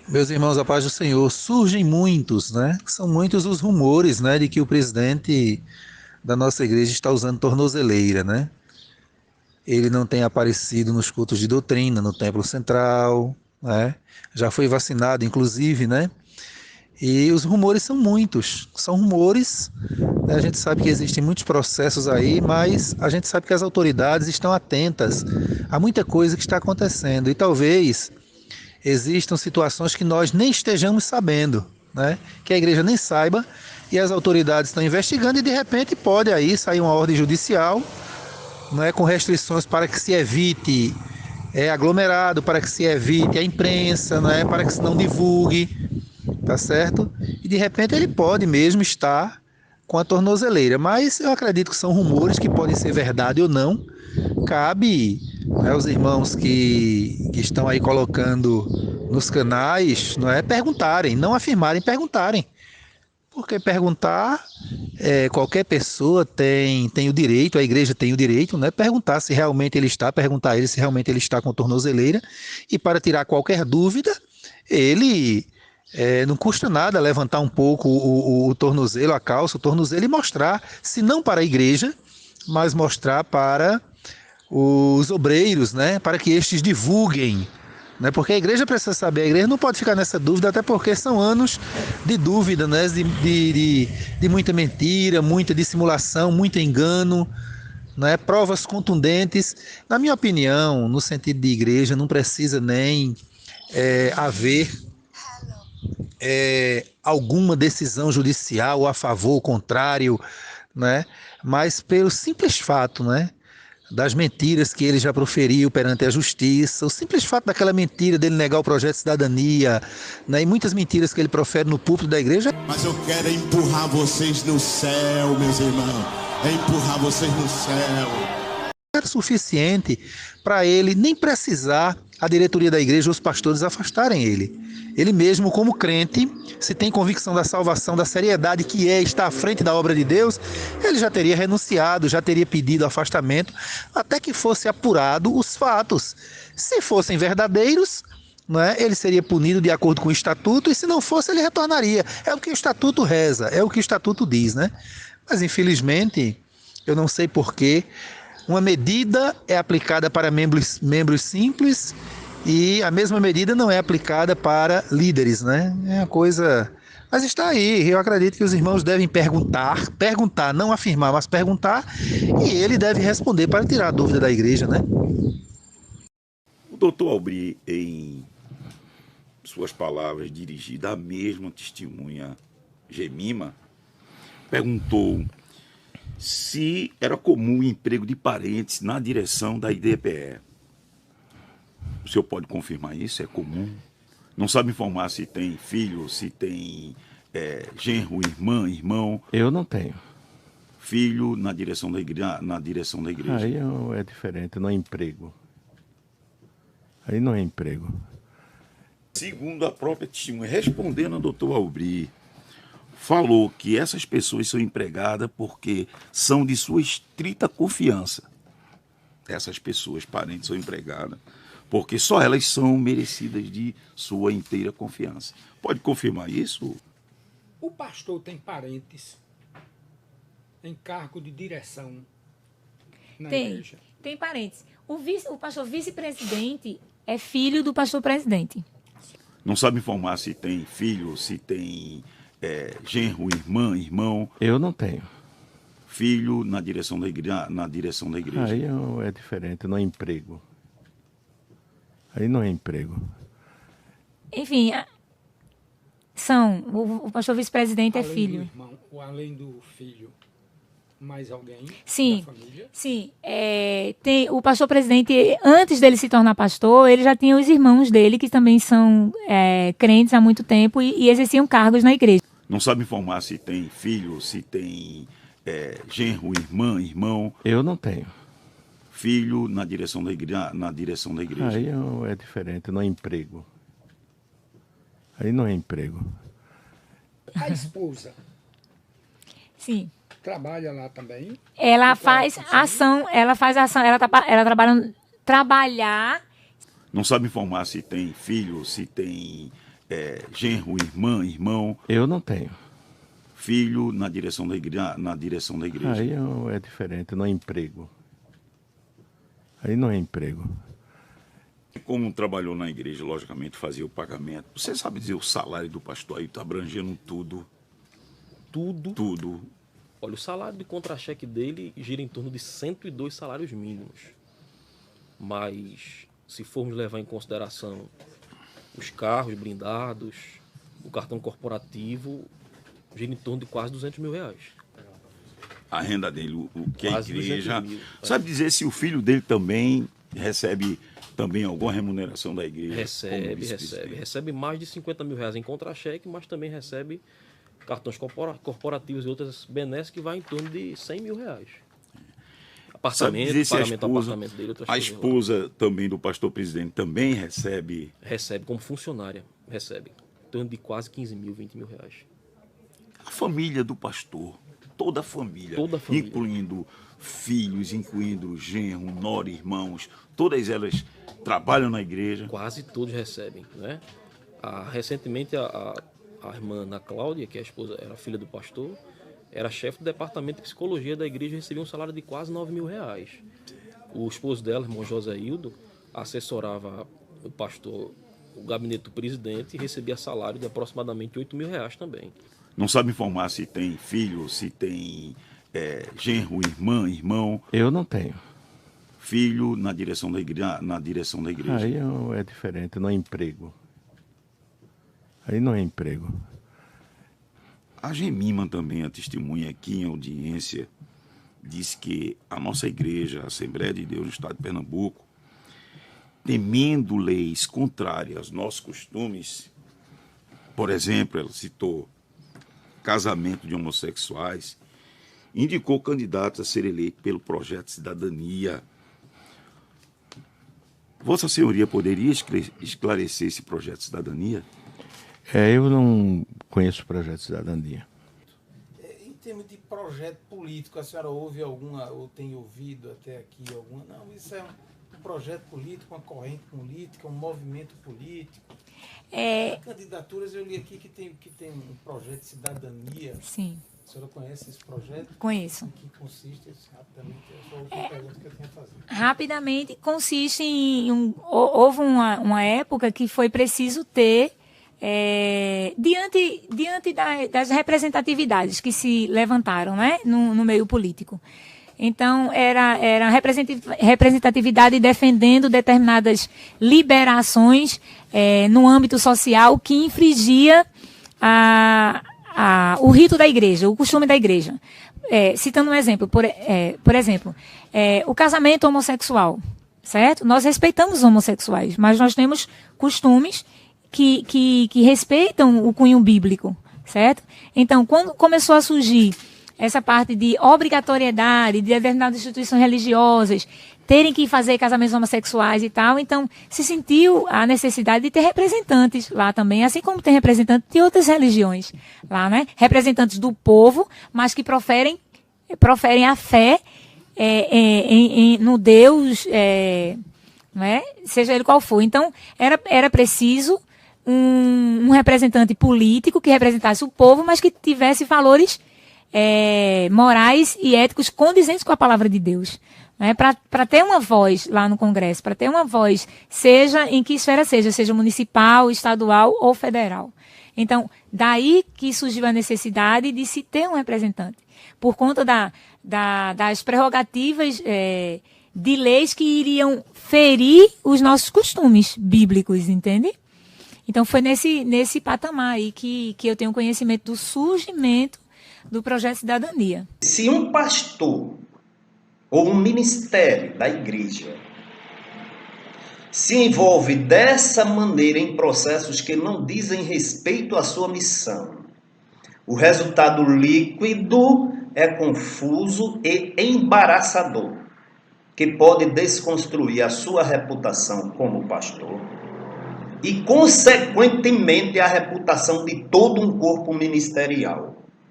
Meus irmãos, a paz do Senhor, surgem muitos, né? São muitos os rumores, né, de que o presidente da nossa igreja está usando tornozeleira, né? Ele não tem aparecido nos cultos de doutrina, no templo central, né? Já foi vacinado, inclusive, né? E os rumores são muitos, são rumores, né? A gente sabe que existem muitos processos aí, mas a gente sabe que as autoridades estão atentas a muita coisa que está acontecendo e talvez existam situações que nós nem estejamos sabendo, né? Que a igreja nem saiba e as autoridades estão investigando e de repente pode aí sair uma ordem judicial, né, com restrições para que se evite aglomerado, para que se evite a imprensa, né, para que se não divulgue, tá certo? E de repente ele pode mesmo estar com a tornozeleira, mas eu acredito que são rumores que podem ser verdade ou não. Cabe, né, aos irmãos que estão aí colocando nos canais, não é, perguntarem, não afirmarem, perguntarem. Porque perguntar, qualquer pessoa tem o direito, a igreja tem o direito, né? Perguntar se realmente ele está, perguntar a ele se realmente ele está com tornozeleira. E para tirar qualquer dúvida, ele não custa nada levantar um pouco o tornozelo, a calça, o tornozelo e mostrar, se não para a igreja, mas mostrar para os obreiros, né, para que estes divulguem, né, porque a igreja precisa saber, a igreja não pode ficar nessa dúvida, até porque são anos de dúvida, né, de muita mentira, muita dissimulação, muito engano, né, provas contundentes. Na minha opinião, no sentido de igreja, não precisa nem haver alguma decisão judicial a favor ou contrário, né, mas pelo simples fato, né, das mentiras que ele já proferiu perante a justiça, o simples fato daquela mentira dele negar o projeto de cidadania, né, e muitas mentiras que ele profere no púlpito da igreja. Mas eu quero empurrar vocês no céu, meus irmãos. É empurrar vocês no céu. Era suficiente para ele nem precisar a diretoria da igreja ou os pastores afastarem ele. Ele mesmo, como crente, se tem convicção da salvação, da seriedade que está à frente da obra de Deus, ele já teria renunciado, já teria pedido afastamento, até que fosse apurado os fatos. Se fossem verdadeiros, né, ele seria punido de acordo com o estatuto, e se não fosse, ele retornaria. É o que o estatuto reza, é o que o estatuto diz, né? Mas infelizmente, eu não sei porquê, uma medida é aplicada para membros simples e a mesma medida não é aplicada para líderes, né? É uma coisa. Mas está aí, eu acredito que os irmãos devem perguntar, não afirmar, mas perguntar, e ele deve responder para tirar a dúvida da igreja, né? O doutor Aubry, em suas palavras dirigidas à mesma testemunha Gemima, perguntou se era comum o emprego de parentes na direção da IDPE. O senhor pode confirmar isso? É comum? Não sabe informar se tem filho, se tem genro, irmão, Eu não tenho. filho na direção da igreja, na direção da igreja. Aí é diferente, não é emprego. Aí não é emprego. Segundo a própria testemunha, respondendo ao doutor Aubry, falou que essas pessoas são empregadas porque são de sua estrita confiança. Essas pessoas, parentes, são empregadas porque só elas são merecidas de sua inteira confiança. Pode confirmar isso? O pastor tem parentes em cargo de direção na igreja? Tem parentes. O pastor vice-presidente é filho do pastor presidente. Não sabe informar se tem filho, se tem genro, irmão, Eu não tenho. filho na direção da igreja, na direção da igreja. Aí é diferente, não é emprego. Aí não é emprego. Enfim, o pastor vice-presidente é filho. Do irmão, ou além do filho, mais alguém Sim, da família? sim. Tem o pastor presidente, antes dele se tornar pastor, ele já tinha os irmãos dele, que também são crentes há muito tempo e exerciam cargos na igreja. Não sabe informar se tem filho, se tem genro, irmão, Eu não tenho. filho na direção da igreja, na direção da igreja. Aí é diferente, não é emprego. Aí não é emprego. A esposa Sim. trabalha lá também? Ela faz ação, ela trabalhar. Não sabe informar se tem filho, se tem genro, irmã, irmão, Eu não tenho. filho na direção da igreja? Aí é diferente, não é emprego. Aí não é emprego. Como trabalhou na igreja, logicamente fazia o pagamento. Você sabe dizer o salário do pastor aí, tá abrangendo tudo? Tudo. Olha, o salário de contra-cheque dele gira em torno de 102 salários mínimos. Mas, se formos levar em consideração os carros blindados, o cartão corporativo, gira em torno de quase 200 mil reais. A renda dele, o que a Quase igreja... 200 mil, Sabe dizer se o filho dele também recebe também alguma remuneração da igreja? Recebe mais de 50 mil reais em contra-cheque, mas também recebe cartões corporativos e outras benesses que vai em torno de 100 mil reais. Sabe dizer se Pagamento do apartamento dele, outras a coisas lá. esposa também do pastor presidente também recebe? Recebe como funcionária, recebe. Em torno de quase 15 mil, 20 mil reais. A família do pastor, toda a família, incluindo filhos, incluindo genro, nora, irmãos, todas elas trabalham na igreja? Quase todos recebem, né? Recentemente a irmã Ana Cláudia, que é a esposa, era filha do pastor, era chefe do departamento de psicologia da igreja e recebia um salário de quase 9 mil reais. O esposo dela, irmão José Hildo, assessorava o pastor, o gabinete do presidente, e recebia salário de aproximadamente 8 mil reais também. Não sabe informar se tem filho, se tem genro, irmã, irmão? Eu não tenho. Filho na direção da igreja? Aí é diferente, não é emprego. Aí não é emprego. A Gemima também, a testemunha aqui em audiência, diz que a nossa igreja, a Assembleia de Deus no estado de Pernambuco, temendo leis contrárias aos nossos costumes, por exemplo, ela citou casamento de homossexuais, indicou candidatos a ser eleito pelo Projeto de Cidadania. Vossa Senhoria poderia esclarecer esse Projeto de Cidadania? Eu não conheço o Projeto de Cidadania. Em termos de projeto político, a senhora ouve alguma, ou tem ouvido até aqui alguma? Não, isso é um projeto político, uma corrente política, um movimento político. Candidaturas, eu li aqui que tem um projeto de cidadania. Sim. A senhora conhece esse projeto? Conheço. Em que consiste, rapidamente, é só outra pergunta que eu tenho a fazer. Rapidamente, consiste em... houve uma época que foi preciso ter, diante das representatividades que se levantaram, né, no meio político. Então, era representatividade defendendo determinadas liberações no âmbito social que infringia o rito da igreja, o costume da igreja. Citando um exemplo, por exemplo, o casamento homossexual, certo? Nós respeitamos os homossexuais, mas nós temos costumes que respeitam o cunho bíblico, certo? Então, quando começou a surgir essa parte de obrigatoriedade de determinadas instituições religiosas terem que fazer casamentos homossexuais e tal, então se sentiu a necessidade de ter representantes lá também, assim como tem representantes de outras religiões lá, né? Representantes do povo, mas que proferem a fé no Deus, não é? Seja ele qual for. Então, era preciso um representante político que representasse o povo, mas que tivesse valores morais e éticos condizentes com a palavra de Deus. Né? Para ter uma voz lá no Congresso, para ter uma voz, seja em que esfera seja municipal, estadual ou federal. Então, daí que surgiu a necessidade de se ter um representante, por conta das prerrogativas de leis que iriam ferir os nossos costumes bíblicos, entende? Então, foi nesse patamar aí que eu tenho conhecimento do surgimento do Projeto Cidadania. Se um pastor ou um ministério da igreja se envolve dessa maneira em processos que não dizem respeito à sua missão, o resultado líquido é confuso e embaraçador, que pode desconstruir a sua reputação como pastor e, consequentemente, a reputação de todo um corpo ministerial.